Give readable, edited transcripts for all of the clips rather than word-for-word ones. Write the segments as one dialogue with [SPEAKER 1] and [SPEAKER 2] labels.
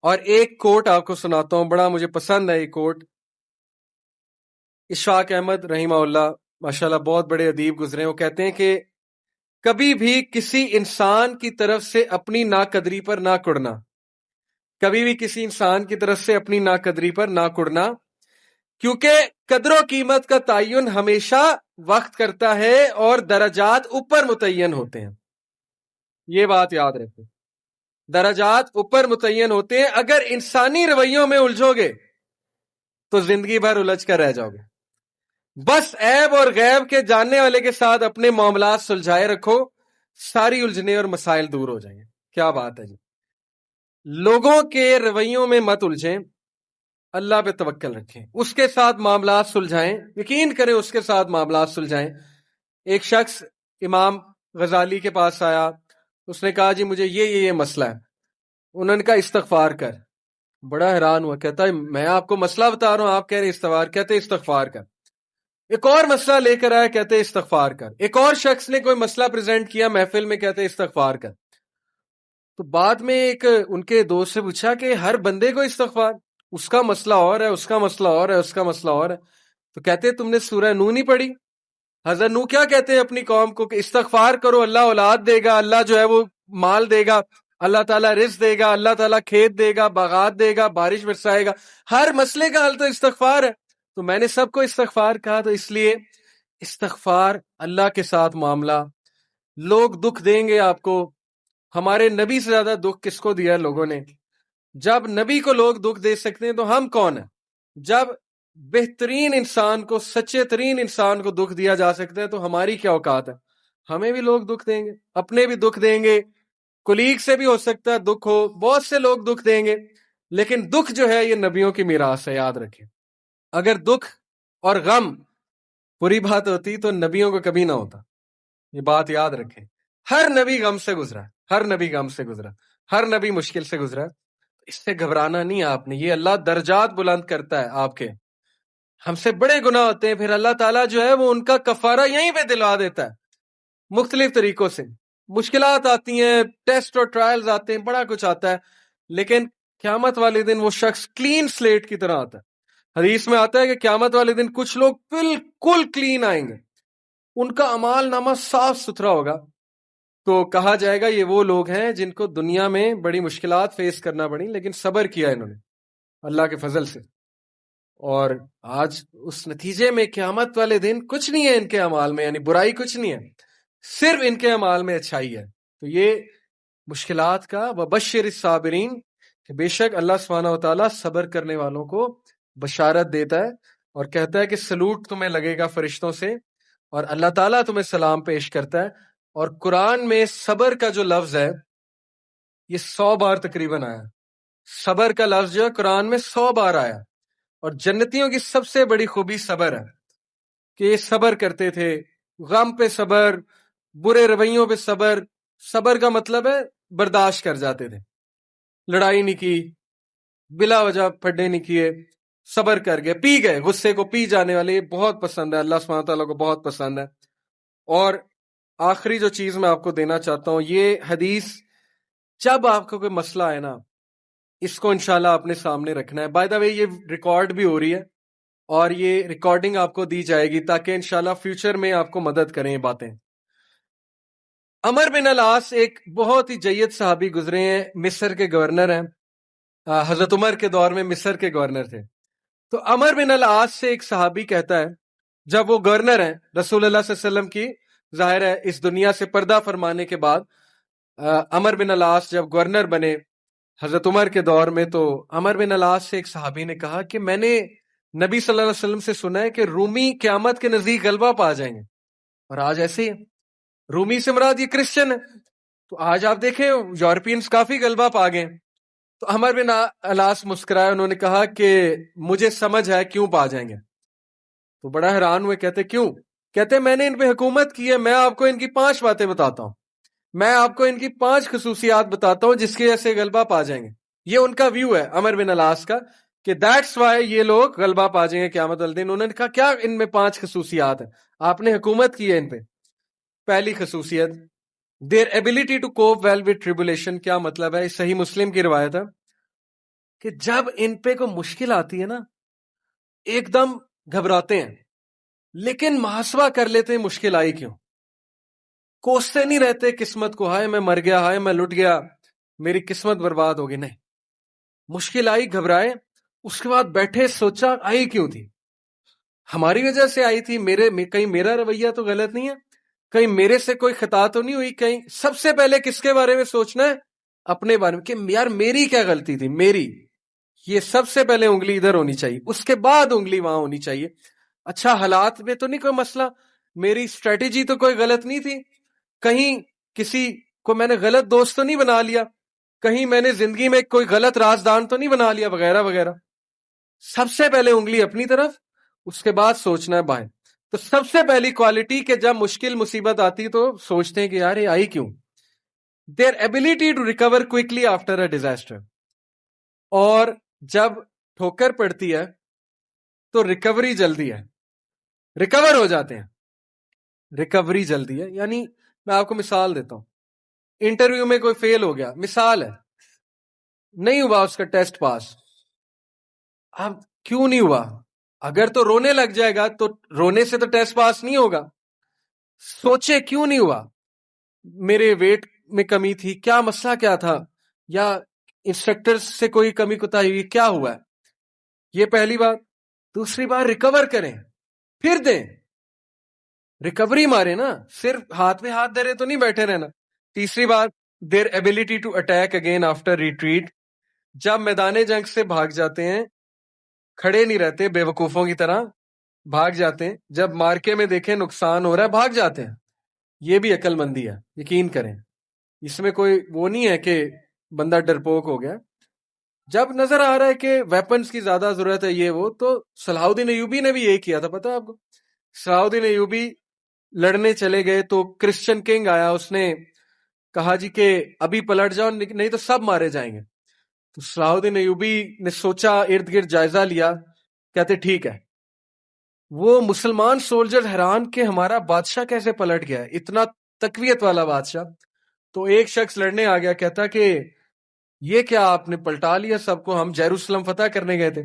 [SPEAKER 1] اور ایک کوٹ آپ کو سناتا ہوں، بڑا مجھے پسند ہے یہ کوٹ۔ اشفاق احمد رحمہ اللہ ماشاءاللہ بہت بڑے ادیب گزرے ہیں، وہ کہتے ہیں کہ کبھی بھی کسی انسان کی طرف سے اپنی ناقدری پر نہ کڑنا، کبھی بھی کسی انسان کی طرف سے اپنی ناقدری پر نہ کڑنا، کیونکہ قدر و قیمت کا تعین ہمیشہ وقت کرتا ہے اور درجات اوپر متعین ہوتے ہیں۔ یہ بات یاد رکھیں، درجات اوپر متعین ہوتے ہیں۔ اگر انسانی رویوں میں الجھو گے تو زندگی بھر الجھ کر رہ جاؤ گے۔ بس عیب اور غیب کے جاننے والے کے ساتھ اپنے معاملات سلجھائے رکھو، ساری الجھنے اور مسائل دور ہو جائیں گے۔ کیا بات ہے جی! لوگوں کے رویوں میں مت الجھیں، اللہ پہ توکل رکھیں، اس کے ساتھ معاملات سلجھائیں، یقین کریں اس کے ساتھ معاملات سلجھائیں۔ ایک شخص امام غزالی کے پاس آیا، اس نے کہا جی مجھے یہ مسئلہ ہے۔ انہوں نے کہا استغفار کر۔ بڑا حیران ہوا، کہتا ہے میں آپ کو مسئلہ بتا رہا ہوں، آپ کہہ رہے استغفار، کہتے استغفار کر۔ ایک اور مسئلہ لے کر آیا، کہتے استغفار کر۔ ایک اور شخص نے کوئی مسئلہ پریزنٹ کیا محفل میں، کہتے استغفار کر۔ تو بعد میں ایک ان کے دوست سے پوچھا کہ ہر بندے کو استغفار، اس کا مسئلہ اور ہے، اس کا مسئلہ اور ہے، اس کا مسئلہ اور ہے، تو کہتے تم نے سورہ نوح نہیں پڑھی؟ حضرت نوح کیا کہتے ہیں اپنی قوم کو کہ استغفار کرو، اللہ اولاد دے گا، اللہ جو ہے وہ مال دے گا، اللہ تعالیٰ رزق دے گا، اللہ تعالیٰ کھیت دے گا، باغات دے گا، بارش برسائے گا، ہر مسئلے کا حل تو استغفار ہے۔ تو میں نے سب کو استغفار کہا، تو اس لیے استغفار، اللہ کے ساتھ معاملہ۔ لوگ دکھ دیں گے آپ کو، ہمارے نبی سے زیادہ دکھ کس کو دیا ہے لوگوں نے؟ جب نبی کو لوگ دکھ دے سکتے ہیں تو ہم کون ہیں؟ جب بہترین انسان کو، سچے ترین انسان کو دکھ دیا جا سکتا ہے تو ہماری کیا اوقات ہے؟ ہمیں بھی لوگ دکھ دیں گے، اپنے بھی دکھ دیں گے، کولیگ سے بھی ہو سکتا ہے دکھ ہو، بہت سے لوگ دکھ دیں گے، لیکن دکھ جو ہے یہ نبیوں کی میراث ہے، یاد رکھیں۔ اگر دکھ اور غم بری بات ہوتی تو نبیوں کو کبھی نہ ہوتا، یہ بات یاد رکھیں۔ ہر نبی غم سے گزرا، ہر نبی غم سے گزرا، ہر نبی مشکل سے گزرا، اس سے گھبرانا نہیں آپ نے۔ یہ اللہ درجات بلند کرتا ہے آپ کے۔ ہم سے بڑے گناہ ہوتے ہیں، پھر اللہ تعالیٰ جو ہے وہ ان کا کفارہ یہیں پہ دلوا دیتا ہے مختلف طریقوں سے۔ مشکلات آتی ہیں، ٹیسٹ اور ٹرائلز آتے ہیں، بڑا کچھ آتا ہے، لیکن قیامت والے دن وہ شخص کلین سلیٹ کی طرح آتا ہے۔ حدیث میں آتا ہے کہ قیامت والے دن کچھ لوگ بالکل کلین آئیں گے، ان کا اعمال نامہ صاف ستھرا ہوگا، تو کہا جائے گا یہ وہ لوگ ہیں جن کو دنیا میں بڑی مشکلات فیس کرنا پڑی لیکن صبر کیا انہوں نے اللہ کے فضل سے، اور آج اس نتیجے میں قیامت والے دن کچھ نہیں ہے ان کے اعمال میں، یعنی برائی کچھ نہیں ہے، صرف ان کے اعمال میں اچھائی ہے۔ تو یہ مشکلات کا وبشر الصابرین، کہ بے شک اللہ سبحانہ وتعالیٰ صبر کرنے والوں کو بشارت دیتا ہے اور کہتا ہے کہ سلوٹ تمہیں لگے گا فرشتوں سے، اور اللہ تعالیٰ تمہیں سلام پیش کرتا ہے۔ اور قرآن میں صبر کا جو لفظ ہے یہ 100 بار تقریباً آیا، صبر کا لفظ جو ہے قرآن میں 100 بار آیا، اور جنتیوں کی سب سے بڑی خوبی صبر ہے کہ یہ صبر کرتے تھے، غم پہ صبر، برے رویوں پہ صبر۔ صبر کا مطلب ہے برداشت کر جاتے تھے، لڑائی نہیں کی، بلا وجہ پھڈے نہیں کیے، صبر کر گئے، پی گئے، غصے کو پی جانے والے، یہ بہت پسند ہے، اللہ سبحانہ تعالیٰ کو بہت پسند ہے۔ اور آخری جو چیز میں آپ کو دینا چاہتا ہوں، یہ حدیث جب آپ کو کوئی مسئلہ ہے نا، اس کو انشاءاللہ اپنے سامنے رکھنا ہے۔ بائی دا وے یہ ریکارڈ بھی ہو رہی ہے اور یہ ریکارڈنگ آپ کو دی جائے گی تاکہ انشاءاللہ فیوچر میں آپ کو مدد کریں یہ باتیں۔ عمر بن العاص ایک بہت ہی جید صحابی گزرے ہیں، مصر کے گورنر ہیں، حضرت عمر کے دور میں مصر کے گورنر تھے۔ تو عمر بن العاص سے ایک صحابی کہتا ہے، جب وہ گورنر ہیں رسول اللہ صلی اللہ علیہ وسلم کی، ظاہر ہے اس دنیا سے پردہ فرمانے کے بعد عمر بن العاص جب گورنر بنے حضرت عمر کے دور میں، تو عمر بن العاص سے ایک صحابی نے کہا کہ میں نے نبی صلی اللہ علیہ وسلم سے سنا ہے کہ رومی قیامت کے نزدیک غلبہ پا جائیں گے، اور آج ایسے ہی ہے۔ رومی سے مراد یہ کرسچن ہے، تو آج آپ دیکھیں یورپینز کافی غلبہ پا گئے۔ تو عمر بن العاص مسکرائے، انہوں نے کہا کہ مجھے سمجھ ہے کیوں پا جائیں گے۔ تو بڑا حیران ہوئے، کہتے کیوں؟ کہتے میں نے ان پہ حکومت کی ہے، میں آپ کو ان کی 5 باتیں بتاتا ہوں، میں آپ کو ان کی 5 خصوصیات بتاتا ہوں جس کی وجہ سے غلبہ پا جائیں گے۔ یہ ان کا ویو ہے عمر بن العاص کا کہ دیٹس وائی یہ لوگ غلبہ پا جائیں گے قیامت والے دن۔ انہوں نے کہا کیا ان میں 5 خصوصیات ہیں، آپ نے حکومت کی ہے ان پہ۔ پہلی خصوصیت their ability to cope well with tribulation۔ کیا مطلب ہے؟ صحیح مسلم کی روایت ہے، کہ جب ان پہ کوئی مشکل آتی ہے نا ایک دم گھبراتے ہیں، لیکن محاسبہ کر لیتے ہیں مشکل آئی کیوں، کوستے نہیں رہتے قسمت کو، ہائے میں مر گیا، ہائے میں لٹ گیا، میری قسمت برباد ہوگی، نہیں، مشکل آئی گھبرائے، اس کے بعد بیٹھے سوچا آئی کیوں تھی، ہماری وجہ سے آئی تھی، کہیں میرا رویہ تو غلط نہیں ہے، کہیں میرے سے کوئی خطا تو نہیں ہوئی، کہیں سب سے پہلے کس کے بارے میں سوچنا ہے، اپنے بارے میں، کہ یار میری کیا غلطی تھی، میری، یہ سب سے پہلے انگلی ادھر ہونی چاہیے، اس کے بعد انگلی وہاں ہونی چاہیے، اچھا حالات میں تو نہیں کوئی مسئلہ، میری اسٹریٹجی تو کوئی غلط نہیں تھی، کہیں کسی کو میں نے غلط دوست تو نہیں بنا لیا، کہیں میں نے زندگی میں کوئی غلط رازدان تو نہیں بنا لیا، وغیرہ وغیرہ، سب سے پہلے انگلی اپنی طرف، اس کے بعد سوچنا ہے باہر۔ تو سب سے پہلی کوالٹی کہ جب مشکل مصیبت آتی تو سوچتے ہیں کہ یار یہ آئی کیوں، their ability to recover quickly after a disaster، اور جب ٹھوکر پڑتی ہے تو ریکوری جلدی ہے، ریکور ہو جاتے ہیں، ریکوری جلدی ہے، یعنی میں آپ کو مثال دیتا ہوں، انٹرویو میں کوئی فیل ہو گیا، مثال ہے، نہیں ہوا اس کا ٹیسٹ پاس، اب کیوں نہیں ہوا، اگر تو رونے لگ جائے گا تو رونے سے تو ٹیسٹ پاس نہیں ہوگا، سوچے کیوں نہیں ہوا، میرے ویٹ میں کمی تھی، کیا مسئلہ کیا تھا، یا انسٹرکٹر سے کوئی کمی کوتاہی ہوئی، کیا ہوا ہے، یہ پہلی بات۔ دوسری بات ریکور کریں، پھر دیں، ریکوری مارے نا، صرف ہاتھ میں ہاتھ دھرے تو نہیں بیٹھے رہنا۔ تیسری بات their ability to attack again after retreat, جب میدان جنگ سے بھاگ جاتے ہیں کھڑے نہیں رہتے بے وقوفوں کی طرح، بھاگ جاتے ہیں، جب مارکے میں دیکھیں نقصان ہو رہا ہے بھاگ جاتے ہیں، یہ بھی عقل مندی ہے، یقین کریں، اس میں کوئی وہ نہیں ہے کہ بندہ ڈرپوک ہو گیا، جب نظر آ رہا ہے کہ ویپنز کی زیادہ ضرورت ہے یہ وہ، تو صلاح الدین ایوبی نے بھی یہی کیا تھا، پتہ ہے آپ کو، صلاح الدین ایوبی لڑنے چلے گئے تو کرسچن کنگ آیا، اس نے کہا جی کہ ابھی پلٹ جاؤ نہیں تو سب مارے جائیں گے، تو صلاح الدین ایوبی نے سوچا، ارد گرد جائزہ لیا، کہتے ٹھیک ہے، وہ مسلمان سولجر حیران کہ ہمارا بادشاہ کیسے پلٹ گیا ہے، اتنا تقویت والا بادشاہ، تو ایک شخص لڑنے آ گیا، کہتا کہ یہ کیا آپ نے پلٹا لیا سب کو، ہم جیروسلم فتح کرنے گئے تھے،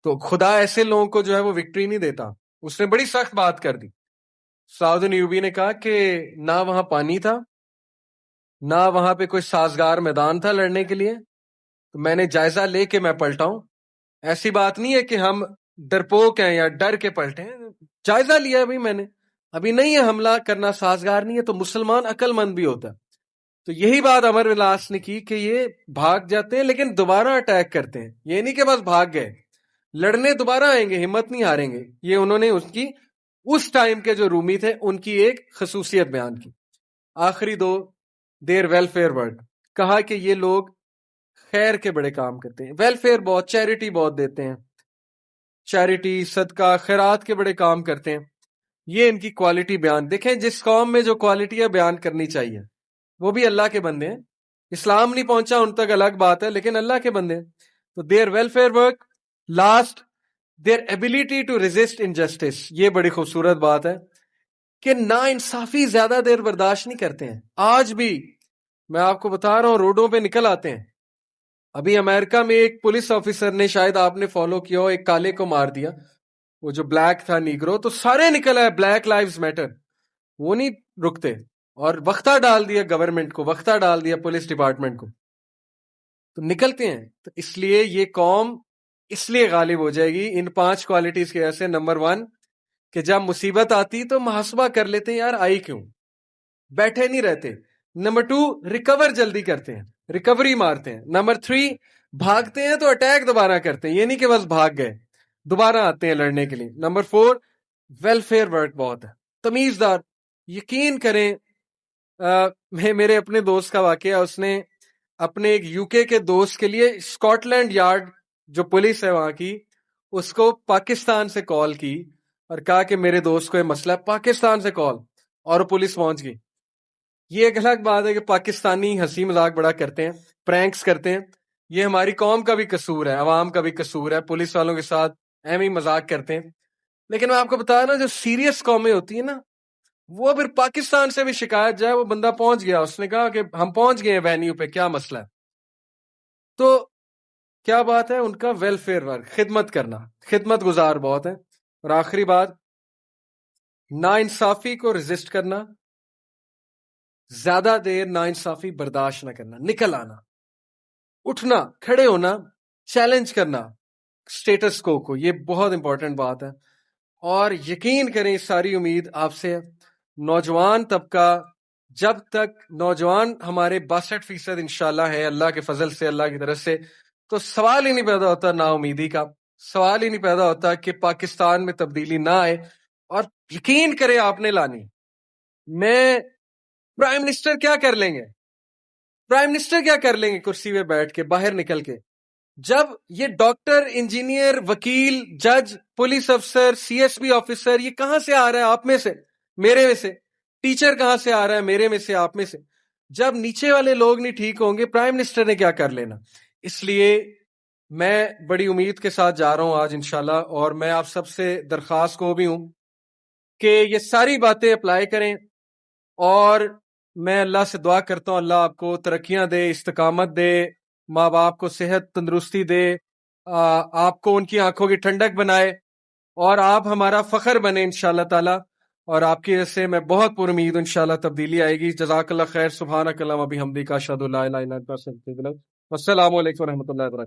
[SPEAKER 1] تو خدا ایسے لوگوں کو جو ہے وہ وکٹری نہیں دیتا، اس نے بڑی سخت بات کر دی، صلاح الدین ایوبی نے کہا کہ نہ وہاں پانی تھا، نہ وہاں پہ کوئی سازگار میدان تھا لڑنے کے لیے، تو میں نے جائزہ لے کے میں پلٹا ہوں، ایسی بات نہیں ہے کہ ہم ڈرپوک ہیں یا ڈر کے پلٹے ہیں، جائزہ لیا ابھی میں نے، ابھی نہیں ہے حملہ کرنا سازگار نہیں ہے، تو مسلمان عقل مند بھی ہوتا ہے، تو یہی بات امر ولاس نے کی کہ یہ بھاگ جاتے ہیں لیکن دوبارہ اٹیک کرتے ہیں، یہ نہیں کہ بس بھاگ گئے، لڑنے دوبارہ آئیں گے، ہمت نہیں ہاریں گے، یہ انہوں نے اس ٹائم کے جو رومی تھے ان کی ایک خصوصیت بیان کی۔ آخری دو دیر ویلفیئر ورک، کہا کہ یہ لوگ خیر کے بڑے کام کرتے ہیں، ویلفیئر بہت، چیریٹی بہت دیتے ہیں، چیریٹی صدقہ خیرات کے بڑے کام کرتے ہیں، یہ ان کی کوالٹی بیان۔ دیکھیں جس قوم میں جو کوالٹیاں بیان کرنی چاہیے، وہ بھی اللہ کے بندے ہیں، اسلام نہیں پہنچا ان تک الگ بات ہے، لیکن اللہ کے بندے ہیں، تو their welfare work. Last their ability to resist injustice, یہ بڑی خوبصورت بات ہے کہ نا انصافی زیادہ دیر برداشت نہیں کرتے ہیں، آج بھی میں آپ کو بتا رہا ہوں روڈوں پہ نکل آتے ہیں، ابھی امریکہ میں ایک پولیس آفیسر نے، شاید آپ نے فالو کیا ہو، ایک کالے کو مار دیا، وہ جو بلیک تھا نیگرو، تو سارے نکل آئے بلیک لائیوز میٹر، وہ نہیں رکتے، اور وقتہ ڈال دیا گورنمنٹ کو، وقتہ ڈال دیا پولیس ڈپارٹمنٹ کو، تو نکلتے ہیں۔ تو اس لیے یہ قوم اس لیے غالب ہو جائے گی ان 5 کوالٹیز کی وجہ سے۔ نمبر 1 کہ جب مصیبت آتی تو محاسبہ کر لیتے ہیں، یار آئی کیوں، بیٹھے نہیں رہتے۔ نمبر 2 ریکور جلدی کرتے ہیں، ریکوری مارتے ہیں۔ نمبر 3 بھاگتے ہیں تو اٹیک دوبارہ کرتے ہیں، یہ نہیں کہ بس بھاگ گئے، دوبارہ آتے ہیں لڑنے کے لیے۔ نمبر 4 ویلفیئر ورک بہت ہے، تمیزدار، یقین کریں، میرے اپنے دوست کا واقعہ، اس نے اپنے ایک یو کے دوست کے لیے اسکاٹ لینڈ یارڈ جو پولیس ہے وہاں کی، اس کو پاکستان سے کال کی اور کہا کہ میرے دوست کو یہ مسئلہ ہے، پاکستان سے کال، اور پولیس پہنچ گئی۔ یہ ایک الگ بات ہے کہ پاکستانی ہنسی مذاق بڑا کرتے ہیں، پرینکس کرتے ہیں، یہ ہماری قوم کا بھی قصور ہے، عوام کا بھی قصور ہے، پولیس والوں کے ساتھ اہم ہی مذاق کرتے ہیں، لیکن میں آپ کو بتا رہا ہوں جو سیریس قومیں ہوتی ہیں نا، وہ پھر پاکستان سے بھی شکایت جائے، وہ بندہ پہنچ گیا، اس نے کہا کہ ہم پہنچ گئے ہیں وینیو پہ، کیا مسئلہ ہے، تو کیا بات ہے؟ ان کا ویلفیئر ورک، خدمت کرنا، خدمت گزار بہت ہے. اور آخری بات، نا انصافی کو ریزسٹ کرنا، زیادہ دیر نا انصافی برداشت نہ کرنا، نکل آنا، اٹھنا، کھڑے ہونا، چیلنج کرنا اسٹیٹس کو، یہ بہت امپورٹنٹ بات ہے. اور یقین کریں اس ساری امید آپ سے، نوجوان طبقہ جب تک نوجوان ہمارے 62% انشاءاللہ ہے اللہ کے فضل سے، اللہ کی طرف سے، تو سوال ہی نہیں پیدا ہوتا نا امیدی کا، سوال ہی نہیں پیدا ہوتا کہ پاکستان میں تبدیلی نہ آئے. اور یقین کریں آپ نے لانی، میں پرائم منسٹر کیا کر لیں گے، پرائم منسٹر کیا کر لیں گے کرسی پہ بیٹھ کے باہر نکل کے، جب یہ ڈاکٹر، انجینئر، وکیل، جج، پولیس افسر، سی ایس پی آفیسر، یہ کہاں سے آ رہا ہے؟ آپ میں سے، میرے میں سے. ٹیچر کہاں سے آ رہا ہے؟ میرے میں سے، آپ میں سے. جب نیچے والے لوگ نہیں ٹھیک ہوں گے، پرائم منسٹر نے کیا کر لینا؟ اس لیے میں بڑی امید کے ساتھ جا رہا ہوں آج انشاءاللہ، اور میں آپ سب سے درخواست کو بھی ہوں کہ یہ ساری باتیں اپلائی کریں. اور میں اللہ سے دعا کرتا ہوں اللہ آپ کو ترقیاں دے، استقامت دے، ماں باپ کو صحت تندرستی دے، آپ کو ان کی آنکھوں کی ٹھنڈک بنائے، اور آپ ہمارا فخر بنے انشاءاللہ تعالی. اور آپ کی وجہ سے میں بہت پر امید ہوں انشاءاللہ تبدیلی آئے گی. جزاک اللہ خیر. سبحانک اللہم و بحمدک، اشہد ان لا الہ الا انت، استغفرک. والسلام علیکم ورحمۃ اللہ وبرکاتہ.